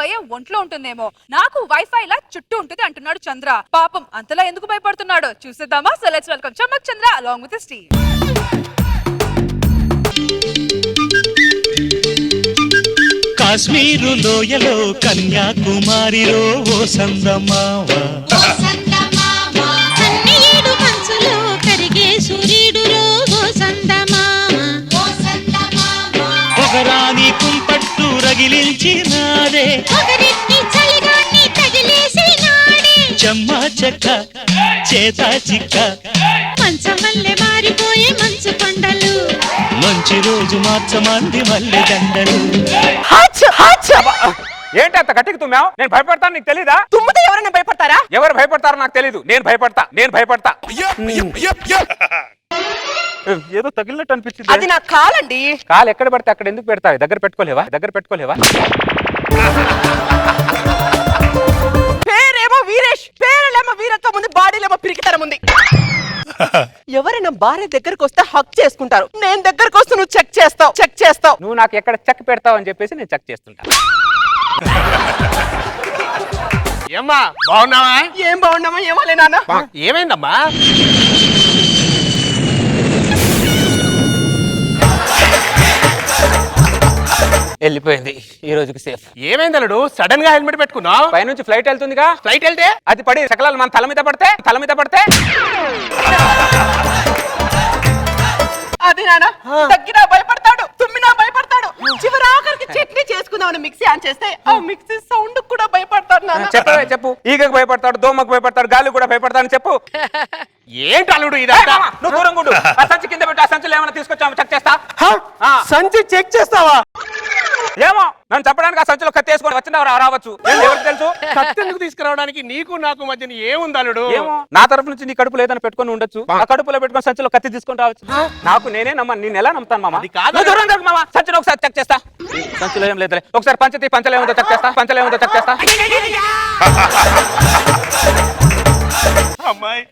భయం ఒంట్లో ఉంటుందేమో, నాకు వైఫై లా చుట్టూ ఉంటుంది అంటున్నాడు చంద్ర. పాపం అంతలా ఎందుకు భయపడుతున్నాడో చూసేద్దామా? So let's welcome Chammak Chandra along with his team. Kashmir లోయలో కన్యాకుమారిలో ఓ సందమావ, కన్నీడు మనసులో కరిగే సూర్యుడులో ఓ సందమామ, ఒకరాని కుంపట్టు రగిలించినాడే, ఒకరికి చలిగాన్ని తగిలేసినాడే, చెమ్మా చెక్క చేత చిక్క, మంచమల్లె మారిపోయే మంచు కొండలు, మంచి రోజు మార్చమంది మల్లె దండలు. ఏంటి అంత గట్టికి తుమ్మావు? నేను భయపడతాను, నీకు తెలీదా? తుమ్మితే ఎవరైనా భయపడతారా? ఎవరు భయపడతారో నాకు తెలీదు. నేను భయపడతా. ఏదో తగిలినట్టు అనిపించింది. అది నా కాలండి. కాలు ఎక్కడ పడితే అక్కడ ఎందుకు పెడతావు? దగ్గర పెట్టుకోలేవా? పేరేమో వీరేష్, పేరేమో వీరత్వం ఉంది, బాడీలేమో పిరికితనం ఉంది. ఎవరైనా భార్య దగ్గరకు వస్తే హక్ చేసుకుంటారు, నేను దగ్గరకు వస్తే నువ్వు చెక్ చేస్తావు. నువ్వు నాకు ఎక్కడ చెక్ పెడతావు అని చెప్పేసి నేను చెక్ చేస్తుంటా. ఏమ్మా బాగున్నావా? ఏం బాగున్నామా? ఏమోలే నాన్న. ఏమైందమ్మా? వెళ్ళిపోయింది ఈ రోజుకి సేఫ్. ఏమైంది అల్లుడు? సడన్ గా హెల్మెట్ పెట్టుకున్నావు? పైనుంచి ఫ్లైట్ వెళ్తుందిగా. ఫ్లైట్ వెళ్తే అది పడి సకలాలు మన తల మీద పడితే అది నాన్న, తగ్గినా భయపడతాడు, తుమ్మినా భయపడతాడు, చివరి ఆఖరికి చట్నీ చేసుకుందామని మిక్సీ ఆన్ చేస్తే ఆ మిక్సీ సౌండ్ కూడా భయపడతాడు నాన్న. చెప్పు. ఈగకు భయపడతాడు, దోమకు భయపడతాడు, గాలి కూడా భయపడతాడు. చెప్పు. ఏంటి అల్లుడు ఇదంతా? నువ్వు దూరం గుండు. ఆ సంచి కింద పెట్టి ఆ సంచులు ఏమైనా తీసుకొచ్చాము చెక్ చేస్తా. సంచి చెక్ చేస్తావా? ఏమో నన్ను చెప్పడానికి ఆ సంచులో కత్తి వేసుకొని వచ్చిందా రావచ్చు, ఎవరికి తెలుసు? కత్తి ఎందుకు తీసుకురావడానికి నీకు నాకు మధ్యన ఏముంది అల్లుడు? ఏమో నా తరపు నుంచి నీ కడుపులో ఏదైనా పెట్టుకొని ఉండొచ్చు, ఆ కడుపులో పెట్టుకొని సంచులో కత్తి తీసుకొని రావచ్చు. నాకు నేనే నేను ఎలా నమ్ముతాను మామ? అది కాదు. నువ్వు దూరం జరుగు మామ. సంచులో ఒకసారి చెక్ చేస్తా. సంచులో ఏం లేదులే. ఒకసారి పంచలో ఏముందో చెక్ చేస్తా. అమ్మాయి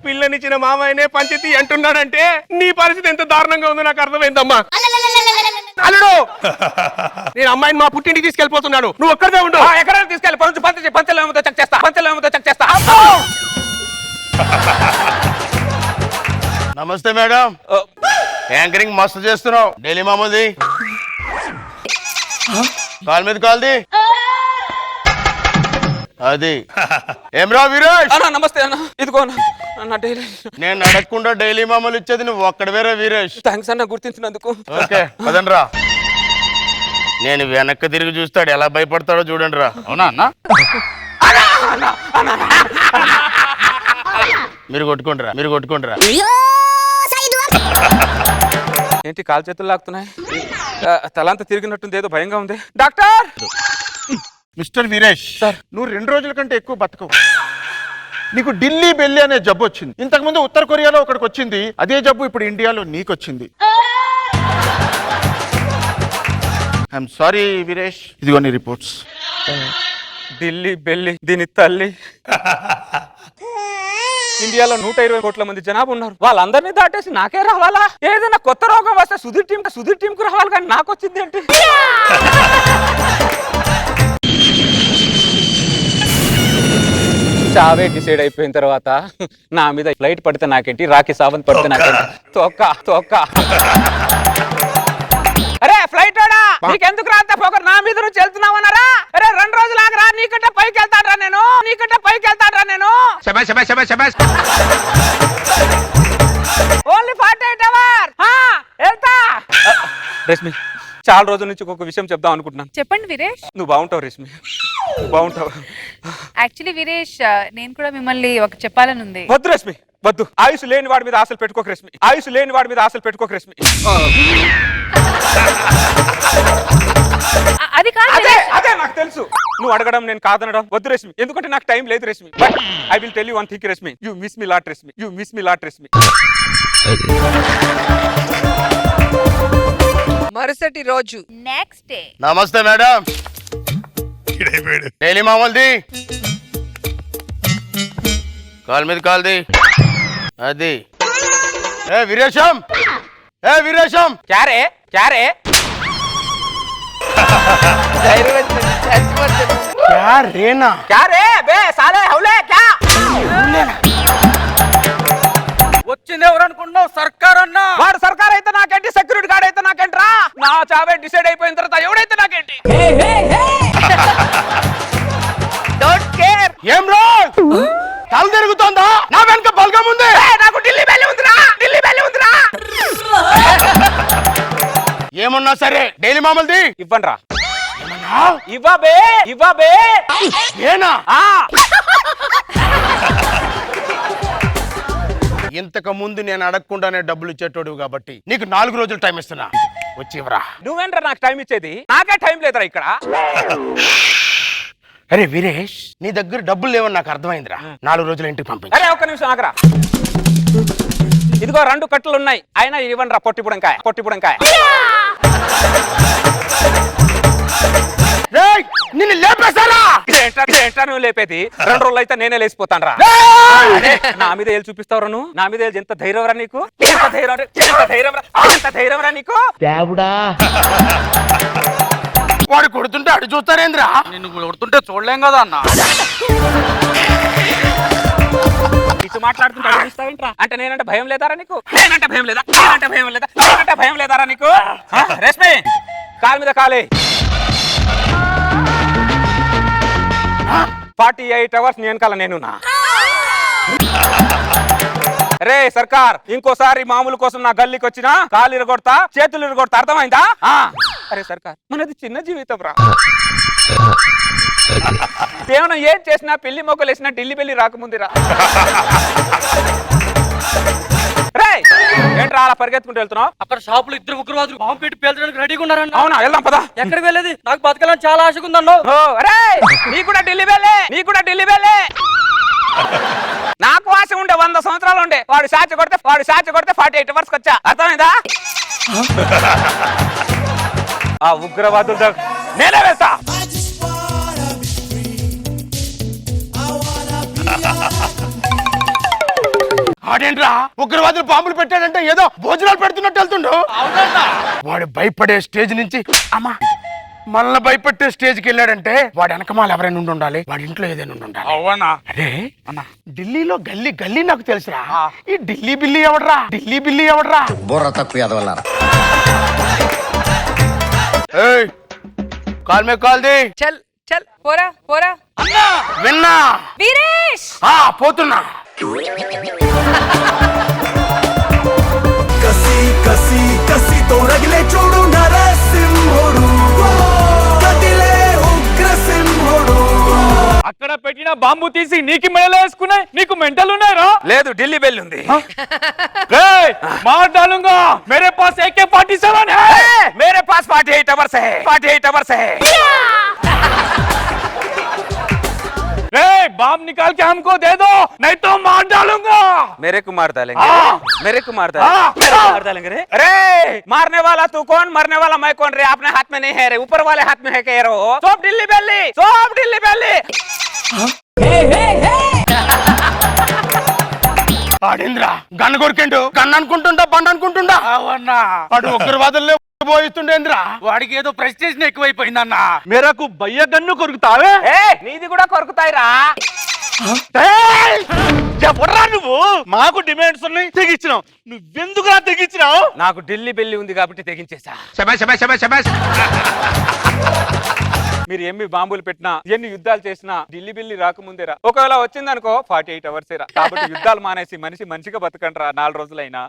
పిల్లనిచ్చిన మామయ్యనే పంచతి అంటున్నాడంటే నీ పరిస్థితి ఎంత దారుణంగా ఉందో నాకు అర్థమైందమ్మా. అల్లుడు నేను అమ్మాయిని మా పుట్టింటికి తీసుకెళ్ళిపోతున్నాను, నువ్వు ఒక్కడే ఉండు. ఎక్కడైనా తీసుకెళ్ళి పంచలో ఏముందో చెక్ చేస్తా. నమస్తే మేడం. యాంకరింగ్ మస్తు చేస్తున్నావు. డైలీ మామూలుది కాల్ మీద కాల్ది అది. ఏమ్రా వీరేష్? నమస్తే అన్న. ఇదిగో అన్న డైలీ. నేను అడగకుండా డైలీ మామూలు ఇచ్చేది నువ్వు ఒక్కడి వేరే వీరేష్. థ్యాంక్స్ అన్న గుర్తించినందుకు. ఓకే పదండి రా. నేను వెనక్కి తిరిగి చూస్తాడు ఎలా భయపడతాడో చూడండి రా. అవునా అన్న? మీరు కొట్టుకుంటారా? ఏంటి కాలు చేతులు లాగుతున్నాయి? తలంతా తిరిగినట్టుంది, ఏదో భయంగా ఉంది. డాక్టర్! మిస్టర్ వీరేష్ సార్, నువ్వు 2 రోజుల కంటే ఎక్కువ బతకవు. నీకు ఢిల్లీ బెల్లి అనే జబ్బు వచ్చింది. ఇంతకుముందు ఉత్తర కొరియాలో ఒకడికి వచ్చింది, అదే జబ్బు ఇప్పుడు ఇండియాలో నీకు వచ్చింది. ఐఎమ్ సారీ వీరేష్, ఇదిగో నీ రిపోర్ట్స్. ఢిల్లీ బెల్లి దీని తల్లి. ఇండియాలో 120 కోట్ల మంది జనాభా ఉన్నారు. వాళ్ళందరినీ దాటేసి నాకే రావాలా? ఏదైనా కొత్త రోగం వస్తే సుధీర్ టీం కు రావాలి, కానీ నాకు వచ్చింది ఏంటి? చావే డిసైడ్ అయిపోయిన తర్వాత నా మీద ఫ్లైట్ పడితే నాకేంటి, రాఖీ సావంత్ పడితే నాకేంటి? తోక్క. అరే ఫ్లైట్ వాడా, నీకెందుకు రాంత పోకరు? నా మీద నుంచి వెళ్తున్నావన్నారా? అరే 2 రోజులు ఆగరా, నీకంటే పైకి వెళ్తాడ్రా నేను. ఓన్లీ 48 hours వెళ్తా. రష్మి, చాలా రోజుల నుంచి ఒక విషయం చెప్దాం అనుకుంటున్నాను. చెప్పండి వీరేష్. నువ్వు బాగుంటావు రష్మి, బాగుంటావు. యాక్చువల్లీ వీరేష్, నేను కూడా మిమ్మల్ని ఒక చెప్పాలని ఉంది. వద్దు రష్మి, వద్దు. ఆయుష్ లేని వాడి మీద ఆశలు పెట్టుకోక రష్మి. అది కాదు. అదే నాకు తెలుసు. నువ్వు అడగడం నేను కాదనడం వద్దు రష్మి, ఎందుకంటే నాకు టైం లేదు Rashmi. But I will tell you one thing Rashmi, you miss me lot Rashmi. మరుసటి రోజు నెక్స్ట్ డే. నమస్తే మేడం. డైలీ మామూలుది కాల్ మీద కాల్ది అది. ఏ వీరేశం, క్యారే క్యా రేనా క్యా రే బే సాలే హౌలే క్యా వచ్చింది ఎవరు అనుకుంటున్నావు? సర్కార్ అన్నా. వాడు సర్కార్ అయితే నాకేంటి, సెక్యూరిటీ గార్డ్ అయితే నాకేంట్రా? నా చావే డిసైడ్ అయిపోయిన తర్వాత ఎవడైతే నాకేంటి. Don't care. ఏం రో తల తిరుగుతోందా? నా వెనక బల్గం ఉంది. నాకు ఢిల్లీ బెల్లి ఉందిరా, ఢిల్లీ బెల్లి ఉందిరా. ఏమన్నా సరే డైలీ మామూలుది ఇవ్వండిరా. ఇవ్వబే ఇవ్వబే. ఏనా ఆ ఇంతకు ముందు నేను అడగకుండానే డబ్బులు ఇచ్చేటోడు కాబట్టి నీకు 4 రోజులు టైం ఇస్తున్నా, వచ్చి ఇవ్వరా. నువ్వేంట్రా నాకు టైం ఇచ్చేది? నాకే టైం లేదురా ఇక్కడ. అరే వీరేష్, నీ దగ్గర డబ్బులు లేవని నాకు అర్థమైందిరా. 4 రోజులు ఇంటికి పంపించు. అరే ఒక్క నిమిషం ఆగరా. ఇదిగో 2 కట్టలు ఉన్నాయి, అయినా ఇవ్వండిరా. పొట్టిపుడంకాయ పొట్టిపుడంకాయ. రేయ్, నిన్ను లేపేస్తారా? ఏంట్రా నువ్వు లేపేది? 2 రోజులు అయితే నేనే లేచిపోతాను రా. నా మీద ఏళ్ళు చూపిస్తావురా నువ్వు? నా మీద ఏళ్ళు ఎంత ధైర్యం రా నీకు? ఎంత ధైర్యం రా నీకు? వాడు కొడుతుంటే అడు చూస్తారేంద్రా? నిన్ను కొడుతుంటే చూడలేం కదా అన్న. ఇటు మాట్లాడుతుంటే అడుగుస్తావేంట్రా? అంటే నేనంటే భయం లేదారా నీకు? నేనంటే భయం లేదా? నేనంటే భయం లేదా? నేనంటే భయం లేదారా నీకు? రేష్మి కాలు మీద కాలే. 48 అవర్స్ నేను కాల నేనున్నా. రే సర్కార్, ఇంకోసారి మామూలు కోసం నా గల్లీకి వచ్చినా కాలు ఇరగొడతా, చేతులు ఇరగొడతా. అర్థమైందా? అరే సర్కార్, మనది చిన్న జీవితం రా. ఏమన్నా ఏం చేసినా పెళ్లి మొక్కలు వేసినా ఢిల్లీ పెళ్లి రాకముందిరా. రే ఏంట్రా అలా పరిగెత్తుకుంటూ వెళ్తున్నావు? అక్కడ షాపులు 2 ఉగ్రవాదులు బాంబు పెట్టి పేల్చడానికి రెడీగా ఉన్నారన్న. అవునా, వెళ్దాం పదా. ఎక్కడికి వెళ్ళేది? నాకు బతకాలని చాలా ఆశగా ఉందన్నావు. నీ కూడా ఢిల్లీ వెళ్ళే, నీ కూడా ఢిల్లీ వెళ్ళే. నాకు ఆశ ఉండే 100 సంవత్సరాలు ఉండే. వాడు సాచి కొడితే 48 అవర్స్ వచ్చా. అర్థమైందా? ఆ ఉగ్రవాదులతో నేనే వెళ్తా. ఆడేంట్రా ఉగ్రవాదులు బాంబులు పెట్టాడంటే ఏదో భోజనాలు పెడుతున్నట్టు వెళ్తుండు. వాడు భయపడే స్టేజ్ నుంచి అమ్మా మళ్ళీ భయపెట్టే స్టేజ్కి వెళ్ళాడంటే వాడు వెనకమాల ఎవరైనా ఉండి ఉండాలి, వాడి ఇంట్లో ఏదైనా ఉండి ఉండాలి. అవునా? అరే అన్న, ఢిల్లీలో గల్లీ గల్లీ నాకు తెలుసురా. ఈ ఢిల్లీ బిల్లీ ఎవడరా? ఢిల్లీ బిల్లీ ఎవడరా? బుర్ర తక్కువ ఎదవల్లారా. ఏయ్, కాల్ మే కాల్ ది. చల్ చల్ పోరా పోరా. విన్నా వీరేష్ పోతున్నా. కసి కసి కసితో రగిలే చూడు నరసింహుడు, కదిలే ఉగ్రసింహుడు. అక్కడ పెట్టిన బాంబు తీసి నీకు మెడలో వేసుకున్నాయి. నీకు మెంటల్ ఉన్నాయరా? లేదు, ఢిల్లీ బెల్లి ఉంది. మార్ डालूंगा मेरे पास AK-47 है. मेरे पास 48 अवर्स है, 48 अवर्स है. बाम निकाल के हमको दे दो, नहीं तो मार डालूंगा. मेरे को मार डालेंगे, मेरे को मार डालेंगे रे. अरे मारने वाला तू कौन, मरने वाला मैं कौन रे? अपने हाथ में नहीं है रे, ऊपर वाले हाथ में है. कह रहे हो सब ఢిల్లీ బెల్లి, सब ఢిల్లీ బెల్లి. ఆడేంద్రా గన్ను కొరికిండు? గన్ను అనుకుంటుండా బండ అనుకుంటుండా? అవునా? వాడు ఉగ్రవాదుల్లో పోయిస్తుండేంద్రా. వాడికి ఏదో ప్రెస్టేషన్ ఎక్కువైపోయిందన్న. మేరకు బయ్య గన్ను కొరుకుతావే? నీది కూడా కొరుకుతాయిరా. ఎవడ్రా నువ్వు? మాకు డిమాండ్స్ ఉన్నాయి, తెగించినావు. నువ్వెందుకురా తెగించినావు? నాకు ఢిల్లీ బెల్లి ఉంది కాబట్టి తెగించేసా. మీరు ఎన్ని బాంబులు పెట్టినా, ఎన్ని యుద్ధాలు చేసినా ఢిల్లీ బిల్లి రాకముందేరా. ఒకవేళ వచ్చిందనుకో 48 అవర్స్ రా. కాబట్టి యుద్ధాలు మానేసి మనిషిగా బతకండి రా 4 రోజులైనా.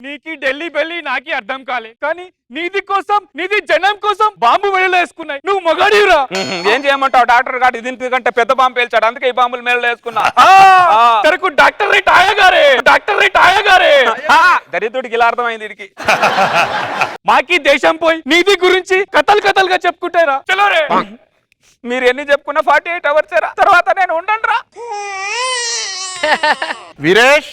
నీకి ఢిల్లీ బెల్లి నాకి అర్థం కాలే, కానీ నీది కోసం, నీది జనం కోసం బాంబు మెడలో వేసుకున్నాయి. నువ్వు మగాడిరా. ఏం చేయమంటావు? డాక్టర్ గారు దీనికంటే పెద్ద బాంబు పేల్చాడు, అందుకే ఈ బాంబులు మెడలో వేసుకున్నా. తెరకు డాక్టర్ రేట్ ఆయగారే. దరిద్రుడికి ఇలా అర్థమైంది వీడికి. మాకి దేశం పోయి నీది గురించి కథలుగా చెప్పుకుంటారా? చలో రే. మీరు ఎన్ని చెప్పుకున్నా 48 అవర్స్ రా. తర్వాత నేను ఉండండి రా. వీరేష్,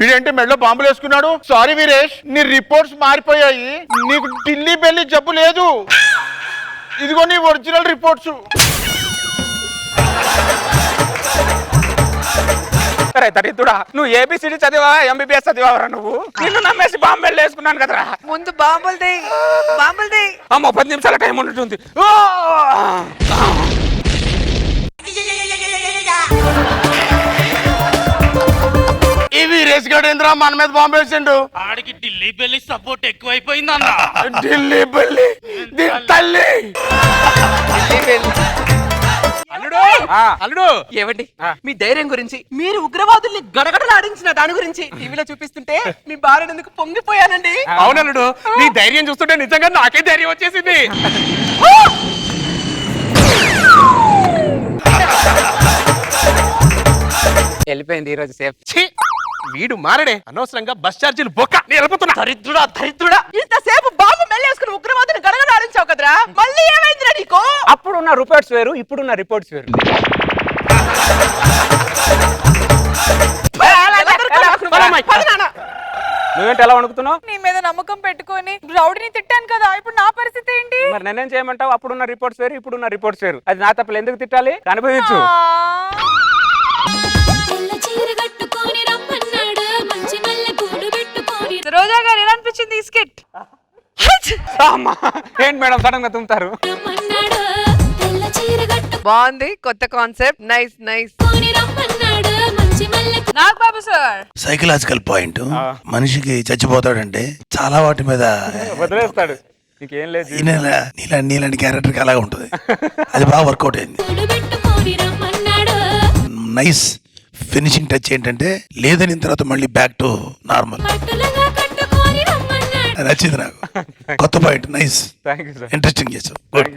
వీడేంటి మెడలో బాంబులు వేసుకున్నాడు? సారీ వీరేష్, నీ రిపోర్ట్స్ మారిపోయాయి. నీకు ఢిల్లీ బెల్లి జబ్బు లేదు. ఇదిగో నీ ఒరిజినల్ రిపోర్ట్స్. అరే దరిద్రుడా, నువ్వు ఏబిసిడి చదివా ఎంబీబీఎస్ చదివావరా నువ్వు? నిన్ను నమ్మేసి బాంబు వెళ్ళి వేసుకున్నాను కదరా. ముందు బాంబులది బాంబులది. అమ్మ 10 నిమిషాల టైం ఉంటుంది. ఈ వీరేష్ గడు ఏంద్రా మన మీద బాంబు వేసిండు? ఆడికి ఢిల్లీ బెల్లి సపోర్ట్ ఎక్కువైపోయింది అన్న. ఢిల్లీ బల్లి దీని తల్లి. అల్లుడు అల్లుడు ఏవండి మీ ధైర్యం గురించి, మీరు ఉగ్రవాదుల్ని గడగడలాడించిన దాని గురించి టీవీలో చూపిస్తుంటే మీ భార్య ఎందుకు పొంగిపోయానండి. అవునల్లుడు, నీ ధైర్యం చూస్తుంటే నిజంగా నాకే ధైర్యం వచ్చేసింది. వెళ్ళిపోయింది ఈ రోజు సేఫ్. ఛీ, వీడు మారడే, అనవసరంగా బస్ ఛార్జీలు బొక్క. నేను వెళ్ళిపోతున్నా. దరిద్రుడా దరిద్రుడా, ఇంతసేపు బాబు మెల్లేసుకుని ఉగ్రవాదుని గడగడలాడించావు కదరా, మళ్ళీ ఏమైందిరా నీకు? అప్పుడున్న రిపోర్ట్స్ వేరు, ఇప్పుడున్న రిపోర్ట్స్ వేరు. నువ్వేంటి ఎలా వణుకుతున్నావు? నీ మీద నమ్మకం పెట్టుకొని రౌడీని తిట్టాను కదా, ఇప్పుడు నా పరిస్థితి ఏంటి? మరి నేనేం చేయమంటావు? అప్పుడున్న రిపోర్ట్స్ వేరు, ఇప్పుడున్న రిపోర్ట్స్ వేరు. అది నా తప్పులు, ఎందుకు తిట్టాలి? అనుభవించు. రోజా గారు ఎలా అనిపించింది ఈ స్కిట్? అమ్మా, ఏంటి మేడం సడన్ గా తుమ్ముతారు? బాగుంది, కొత్త concept. Nice nice. Nag Babu sir, psychological point. మనిషికి చచ్చిపోతాడంటే చాలా వాటి మీద వదిలేస్తాడు, నీకేం లేదు. నీలాంటి క్యారెక్టర్ అలాగే ఉంటుంది. అది బాగా వర్కౌట్ అయింది. నైస్ ఫినిషింగ్ టచ్ ఏంటంటే లేదని తర్వాత మళ్ళీ బ్యాక్ టు నార్మల్. నచ్చింది నాకు. కొత్త point. Nice, thank you sir. Interesting చేసావు. గుడ్.